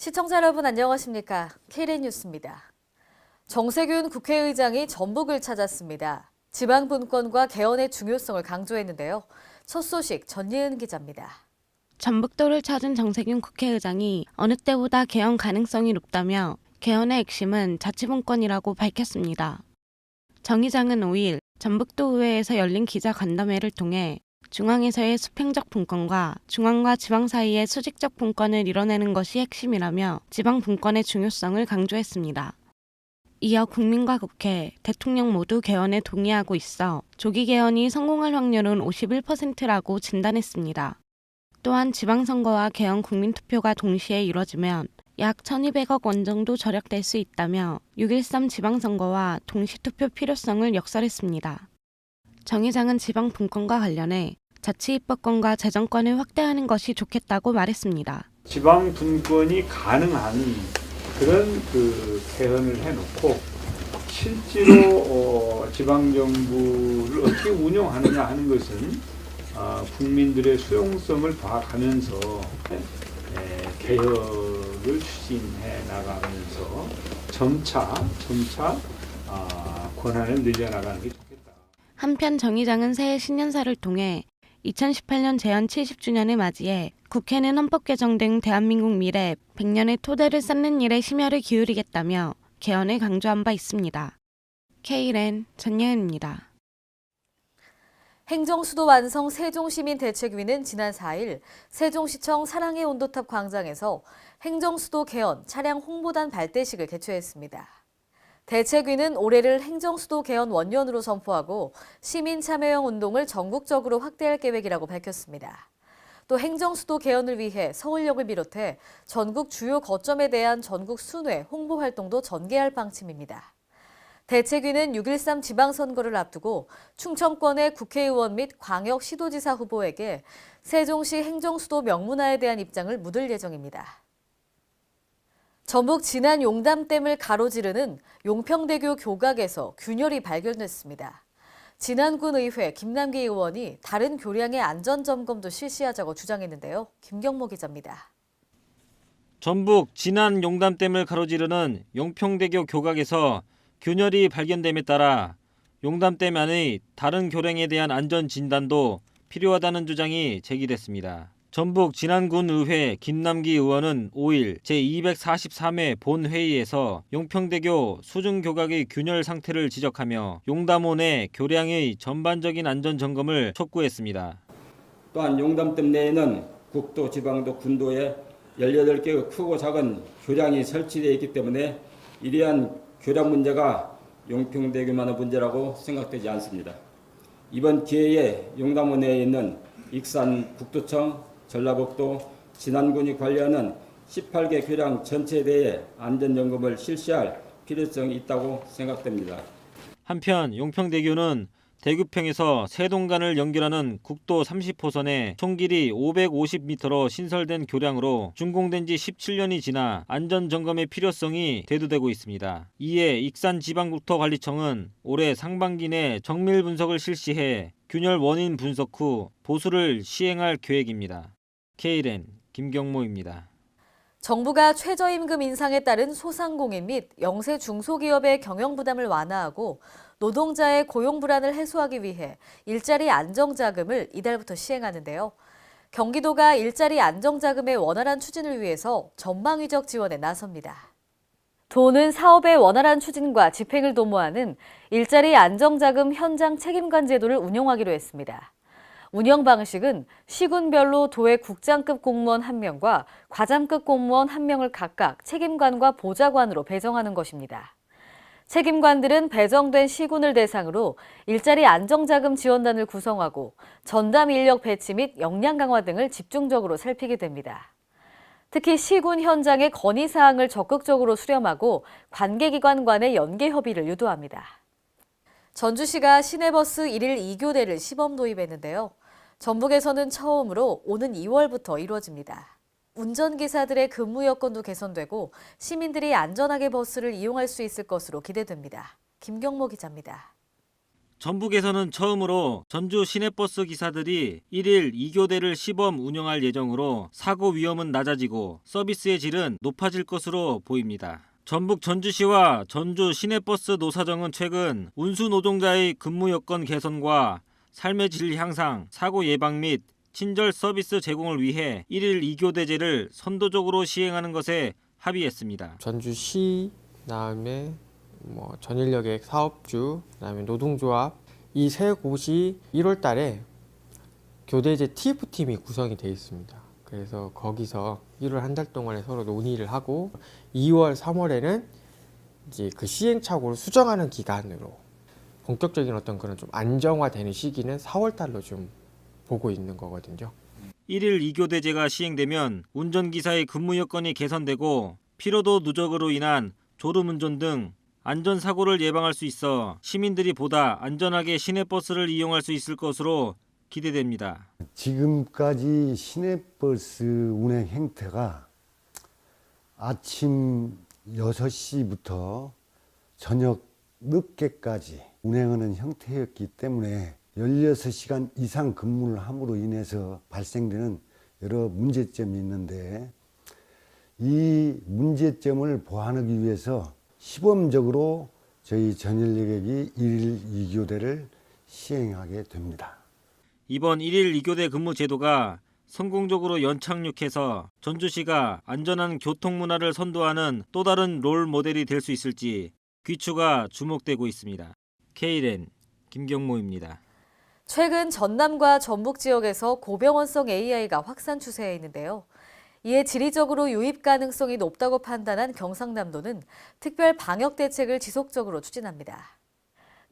시청자 여러분 안녕하십니까? KLN 뉴스입니다. 정세균 국회의장이 전북을 찾았습니다. 지방 분권과 개헌의 중요성을 강조했는데요. 첫 소식 전예은 기자입니다. 전북도를 찾은 정세균 국회의장이 어느 때보다 개헌 가능성이 높다며 개헌의 핵심은 자치분권이라고 밝혔습니다. 정 의장은 5일 전북도의회에서 열린 기자간담회를 통해 중앙에서의 수평적 분권과 중앙과 지방 사이의 수직적 분권을 이뤄내는 것이 핵심이라며 지방 분권의 중요성을 강조했습니다. 이어 국민과 국회, 대통령 모두 개헌에 동의하고 있어 조기 개헌이 성공할 확률은 51%라고 진단했습니다. 또한 지방선거와 개헌 국민투표가 동시에 이뤄지면 약 1,200억 원 정도 절약될 수 있다며 6.13 지방선거와 동시투표 필요성을 역설했습니다. 정 의장은 지방 분권과 관련해 자치입법권과 재정권을 확대하는 것이 좋겠다고 말했습니다. 지방 분권이 가능한 그런 개헌을 해놓고 실제로 지방 정부를 어떻게 운영하느냐 하는 것은 국민들의 수용성을 봐가면서 개혁을 추진해 나가면서 점차 권한을 늘려나가는 게 좋겠다. 한편 정 의장은 새해 신년사를 통해 2018년 제헌 70주년을 맞이해 국회는 헌법 개정 등 대한민국 미래 100년의 토대를 쌓는 일에 심혈을 기울이겠다며 개헌을 강조한 바 있습니다. KLN 전예은입니다. 행정수도 완성 세종시민대책위는 지난 4일 세종시청 사랑의 온도탑 광장에서 행정수도 개헌 차량 홍보단 발대식을 개최했습니다. 대책위는 올해를 행정수도 개헌 원년으로 선포하고 시민 참여형 운동을 전국적으로 확대할 계획이라고 밝혔습니다. 또 행정수도 개헌을 위해 서울역을 비롯해 전국 주요 거점에 대한 전국 순회 홍보 활동도 전개할 방침입니다. 대책위는 6.13 지방선거를 앞두고 충청권의 국회의원 및 광역시도지사 후보에게 세종시 행정수도 명문화에 대한 입장을 묻을 예정입니다. 전북 진안 용담댐을 가로지르는 용평대교 교각에서 균열이 발견됐습니다. 진안군 의회 김남기 의원이 다른 교량의 안전점검도 실시하자고 주장했는데요. 김경모 기자입니다. 전북 진안 용담댐을 가로지르는 용평대교 교각에서 균열이 발견됨에 따라 용담댐 안의 다른 교량에 대한 안전 진단도 필요하다는 주장이 제기됐습니다. 전북 진안군 의회 김남기 의원은 5일 제243회 본회의에서 용평대교 수중교각의 균열 상태를 지적하며 용담원의 교량의 전반적인 안전 점검을 촉구했습니다. 또한 용담댐 내에는 국도, 지방도, 군도에 18개의 크고 작은 교량이 설치되어 있기 때문에 이러한 교량 문제가 용평대교만의 문제라고 생각되지 않습니다. 이번 기회에 용담원 내에 있는 익산 국도청, 전라북도, 진안군이 관리하는 18개 교량 전체에 대해 안전점검을 실시할 필요성이 있다고 생각됩니다. 한편 용평대교는 대구평에서 세동간을 연결하는 국도 30호선에 총 길이 550m로 신설된 교량으로 준공된 지 17년이 지나 안전점검의 필요성이 대두되고 있습니다. 이에 익산지방국토관리청은 올해 상반기 내 정밀 분석을 실시해 균열 원인 분석 후 보수를 시행할 계획입니다. KLN 김경모입니다. 정부가 최저임금 인상에 따른 소상공인 및 영세 중소기업의 경영 부담을 완화하고 노동자의 고용 불안을 해소하기 위해 일자리 안정자금을 이달부터 시행하는데요. 경기도가 일자리 안정자금의 원활한 추진을 위해서 전방위적 지원에 나섭니다. 도는 사업의 원활한 추진과 집행을 도모하는 일자리 안정자금 현장 책임관 제도를 운영하기로 했습니다. 운영 방식은 시군별로 도의 국장급 공무원 1명과 과장급 공무원 1명을 각각 책임관과 보좌관으로 배정하는 것입니다. 책임관들은 배정된 시군을 대상으로 일자리 안정자금 지원단을 구성하고 전담 인력 배치 및 역량 강화 등을 집중적으로 살피게 됩니다. 특히 시군 현장의 건의사항을 적극적으로 수렴하고 관계기관 간의 연계 협의를 유도합니다. 전주시가 시내버스 1일 2교대를 시범 도입했는데요. 전북에서는 처음으로 오는 2월부터 이루어집니다. 운전기사들의 근무 여건도 개선되고 시민들이 안전하게 버스를 이용할 수 있을 것으로 기대됩니다. 김경모 기자입니다. 전북에서는 처음으로 전주 시내버스 기사들이 1일 2교대를 시범 운영할 예정으로 사고 위험은 낮아지고 서비스의 질은 높아질 것으로 보입니다. 전북 전주시와 전주 시내버스 노사정은 최근 운수 노동자의 근무 여건 개선과 삶의 질 향상, 사고 예방 및 친절 서비스 제공을 위해 1일 2교대제를 선도적으로 시행하는 것에 합의했습니다. 전주시, 그다음에 전인력액 사업주, 그다음에 노동조합 이 세 곳이 1월 달에 교대제 TF팀이 구성이 되어 있습니다. 그래서 거기서 1월 한 달 동안에 서로 논의를 하고 2월, 3월에는 이제 그 시행착오를 수정하는 기간으로 본격적인 어떤 그런 좀 안정화되는 시기는 4월 달로 좀 보고 있는 거거든요. 1일 2교대제가 시행되면 운전기사의 근무 여건이 개선되고 피로도 누적으로 인한 졸음운전 등 안전사고를 예방할 수 있어 시민들이 보다 안전하게 시내버스를 이용할 수 있을 것으로 기대됩니다. 지금까지 시내버스 운행 행태가 아침 6시부터 저녁 늦게까지 운행하는 형태였기 때문에 16시간 이상 근무를 함으로 인해서 발생되는 여러 문제점이 있는데 이 문제점을 보완하기 위해서 시범적으로 저희 전인력액이 1일 2교대를 시행하게 됩니다. 이번 1일 2교대 근무 제도가 성공적으로 연착륙해서 전주시가 안전한 교통문화를 선도하는 또 다른 롤 모델이 될 수 있을지 귀추가 주목되고 있습니다. K랜 김경모입니다. 최근 전남과 전북 지역에서 고병원성 AI가 확산 추세에 있는데요. 이에 지리적으로 유입 가능성이 높다고 판단한 경상남도는 특별 방역 대책을 지속적으로 추진합니다.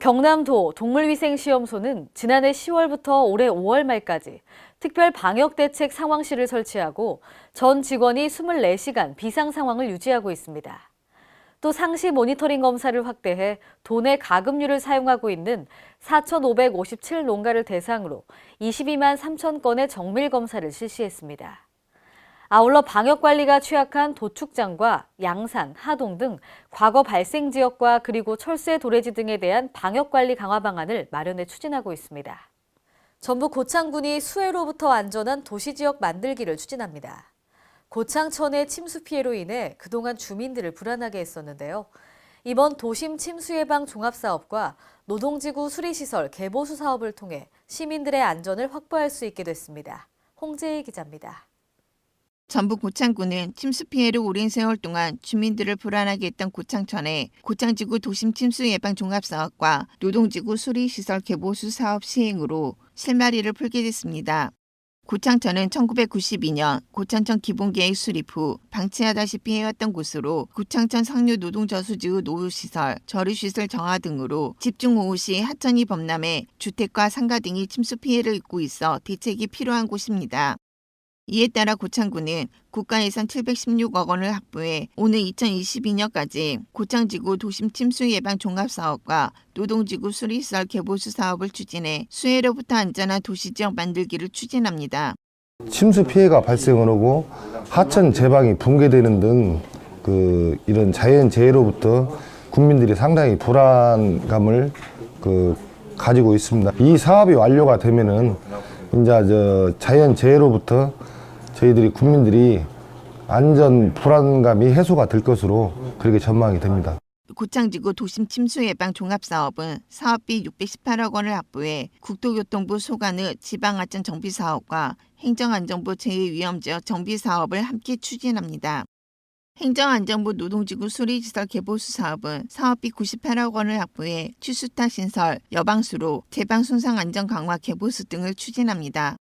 경남도 동물위생시험소는 지난해 10월부터 올해 5월 말까지 특별 방역 대책 상황실을 설치하고 전 직원이 24시간 비상 상황을 유지하고 있습니다. 또 상시 모니터링 검사를 확대해 도내 가금류를 사용하고 있는 4,557농가를 대상으로 22만 3천 건의 정밀 검사를 실시했습니다. 아울러 방역관리가 취약한 도축장과 양산, 하동 등 과거 발생 지역과 그리고 철새 도래지 등에 대한 방역관리 강화 방안을 마련해 추진하고 있습니다. 전북 고창군이 수해로부터 안전한 도시지역 만들기를 추진합니다. 고창천의 침수 피해로 인해 그동안 주민들을 불안하게 했었는데요. 이번 도심 침수 예방 종합사업과 노동지구 수리시설 개보수 사업을 통해 시민들의 안전을 확보할 수 있게 됐습니다. 홍재희 기자입니다. 전북 고창군은 침수 피해로 오랜 세월 동안 주민들을 불안하게 했던 고창천에 고창지구 도심 침수 예방 종합사업과 노동지구 수리시설 개보수 사업 시행으로 실마리를 풀게 됐습니다. 고창천은 1992년 고창천 기본계획 수립 후 방치하다시피 해왔던 곳으로 고창천 상류 노동저수지구 노후시설, 저류시설 정화 등으로 집중호우 시 하천이 범람해 주택과 상가 등이 침수 피해를 입고 있어 대책이 필요한 곳입니다. 이에 따라 고창군은 국가 예산 716억 원을 확보해 오는 2022년까지 고창지구 도심 침수 예방 종합사업과 노동지구 수리시설 개보수 사업을 추진해 수해로부터 안전한 도시지역 만들기를 추진합니다. 침수 피해가 발생을 하고 하천 제방이 붕괴되는 등 이런 자연 재해로부터 국민들이 상당히 불안감을 가지고 있습니다. 이 사업이 완료가 되면은 이제 자연 재해로부터 저희들이 국민들이 안전 불안감이 해소가 될 것으로 그렇게 전망이 됩니다. 고창지구 도심 침수 예방 종합사업은 사업비 618억 원을 확보해 국토교통부 소관의 지방하천 정비 사업과 행정안전부 제2위험지역 정비 사업을 함께 추진합니다. 행정안전부 노동지구 수리시설 개보수 사업은 사업비 98억 원을 확보해 취수타 신설, 여방수로 제방 손상 안전 강화 개보수 등을 추진합니다.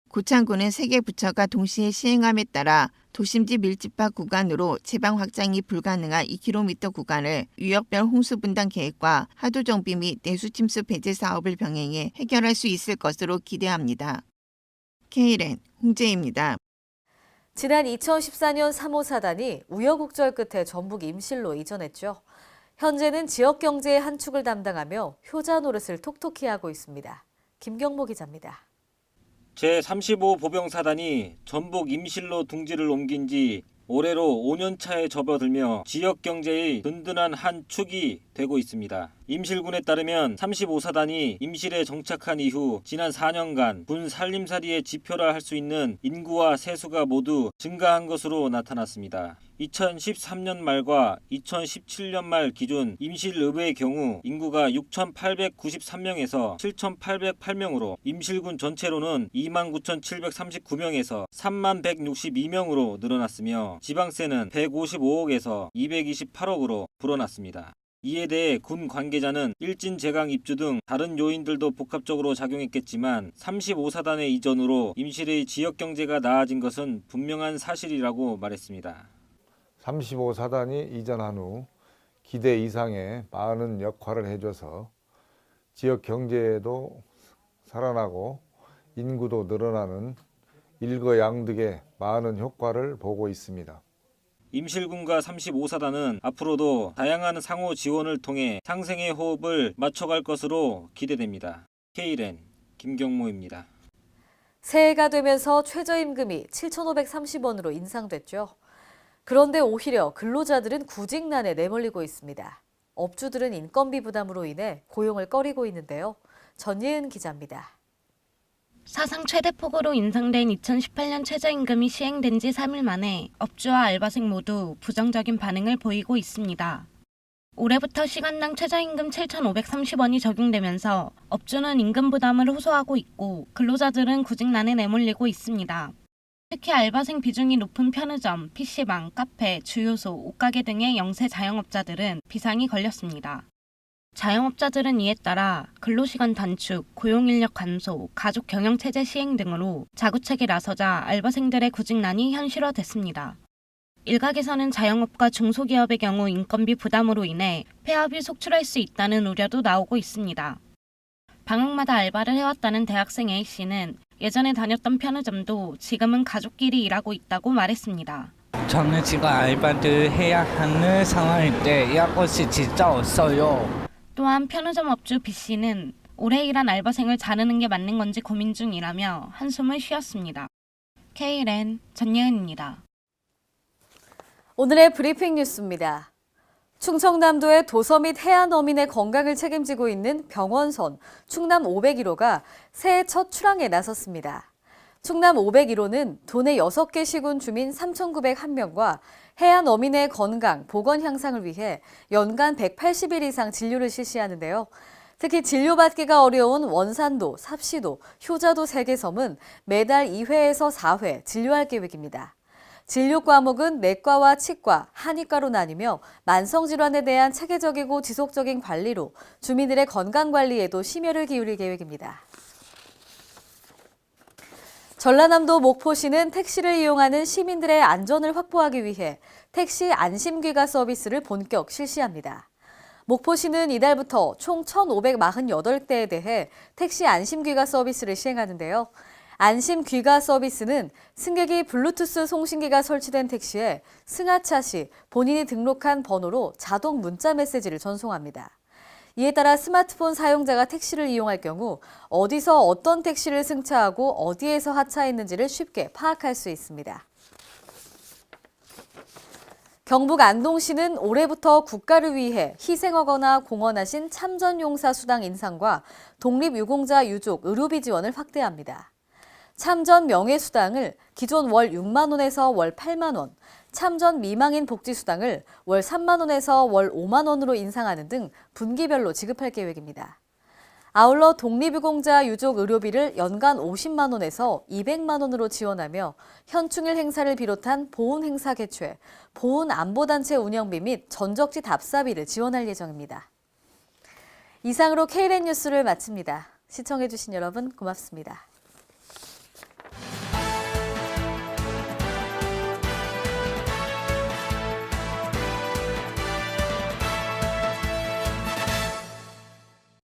고창군은 3개 부처가 동시에 시행함에 따라 도심지 밀집화 구간으로 제방 확장이 불가능한 2km 구간을 유역별 홍수 분담 계획과 하도 정비 및 내수 침수 배제 사업을 병행해 해결할 수 있을 것으로 기대합니다. K랜 홍재입니다. 지난 2014년 3호 사단이 우여곡절 끝에 전북 임실로 이전했죠. 현재는 지역 경제의 한 축을 담당하며 효자 노릇을 톡톡히 하고 있습니다. 김경모 기자입니다. 제35 보병사단이 전북 임실로 둥지를 옮긴 지 올해로 5년 차에 접어들며 지역 경제의 든든한 한 축이 되고 있습니다. 임실군에 따르면 35사단이 임실에 정착한 이후 지난 4년간 군 살림살이의 지표라 할 수 있는 인구와 세수가 모두 증가한 것으로 나타났습니다. 2013년 말과 2017년 말 기준 임실읍의 경우 인구가 6,893명에서 7,808명으로 임실군 전체로는 29,739명에서 31,162명으로 늘어났으며 지방세는 155억에서 228억으로 불어났습니다. 이에 대해 군 관계자는 일진 제강 입주 등 다른 요인들도 복합적으로 작용했겠지만 35사단의 이전으로 임실의 지역 경제가 나아진 것은 분명한 사실이라고 말했습니다. 35사단이 이전한 후 기대 이상의 많은 역할을 해줘서 지역 경제도 살아나고 인구도 늘어나는 일거양득의 많은 효과를 보고 있습니다. 임실군과 35사단은 앞으로도 다양한 상호 지원을 통해 상생의 호흡을 맞춰갈 것으로 기대됩니다. K랜 김경모입니다. 새해가 되면서 최저임금이 7,530원으로 인상됐죠. 그런데 오히려 근로자들은 구직난에 내몰리고 있습니다. 업주들은 인건비 부담으로 인해 고용을 꺼리고 있는데요. 전예은 기자입니다. 사상 최대폭으로 인상된 2018년 최저임금이 시행된 지 3일 만에 업주와 알바생 모두 부정적인 반응을 보이고 있습니다. 올해부터 시간당 최저임금 7,530원이 적용되면서 업주는 임금 부담을 호소하고 있고 근로자들은 구직난에 내몰리고 있습니다. 특히 알바생 비중이 높은 편의점, PC방, 카페, 주유소, 옷가게 등의 영세 자영업자들은 비상이 걸렸습니다. 자영업자들은 이에 따라 근로시간 단축, 고용인력 감소, 가족 경영체제 시행 등으로 자구책에 나서자 알바생들의 구직난이 현실화됐습니다. 일각에서는 자영업과 중소기업의 경우 인건비 부담으로 인해 폐업이 속출할 수 있다는 우려도 나오고 있습니다. 방학마다 알바를 해왔다는 대학생 A씨는 예전에 다녔던 편의점도 지금은 가족끼리 일하고 있다고 말했습니다. 저는 지금 알바를 해야 하는 상황인데 일할 곳이 진짜 없어요. 또한 편의점 업주 B씨는 오래 일한 알바생을 자르는 게 맞는 건지 고민 중이라며 한숨을 쉬었습니다. K랜 전예은입니다. 오늘의 브리핑 뉴스입니다. 충청남도의 도서 및 해안 어민의 건강을 책임지고 있는 병원선 충남 501호가 새해 첫 출항에 나섰습니다. 충남 501호는 도내 6개 시군 주민 3,901명과 해안 어민의 건강, 보건 향상을 위해 연간 180일 이상 진료를 실시하는데요. 특히 진료받기가 어려운 원산도, 삽시도, 효자도 3개 섬은 매달 2회에서 4회 진료할 계획입니다. 진료 과목은 내과와 치과, 한의과로 나뉘며 만성질환에 대한 체계적이고 지속적인 관리로 주민들의 건강관리에도 심혈을 기울일 계획입니다. 전라남도 목포시는 택시를 이용하는 시민들의 안전을 확보하기 위해 택시 안심귀가 서비스를 본격 실시합니다. 목포시는 이달부터 총 1,548대에 대해 택시 안심귀가 서비스를 시행하는데요. 안심 귀가 서비스는 승객이 블루투스 송신기가 설치된 택시에 승하차 시 본인이 등록한 번호로 자동 문자 메시지를 전송합니다. 이에 따라 스마트폰 사용자가 택시를 이용할 경우 어디서 어떤 택시를 승차하고 어디에서 하차했는지를 쉽게 파악할 수 있습니다. 경북 안동시는 올해부터 국가를 위해 희생하거나 공헌하신 참전용사 수당 인상과 독립유공자 유족 의료비 지원을 확대합니다. 참전 명예수당을 기존 월 6만 원에서 월 8만 원, 참전 미망인 복지수당을 월 3만 원에서 월 5만 원으로 인상하는 등 분기별로 지급할 계획입니다. 아울러 독립유공자 유족 의료비를 연간 50만 원에서 200만 원으로 지원하며 현충일 행사를 비롯한 보훈 행사 개최, 보훈 안보단체 운영비 및 전적지 답사비를 지원할 예정입니다. 이상으로 K랜 뉴스를 마칩니다. 시청해주신 여러분 고맙습니다.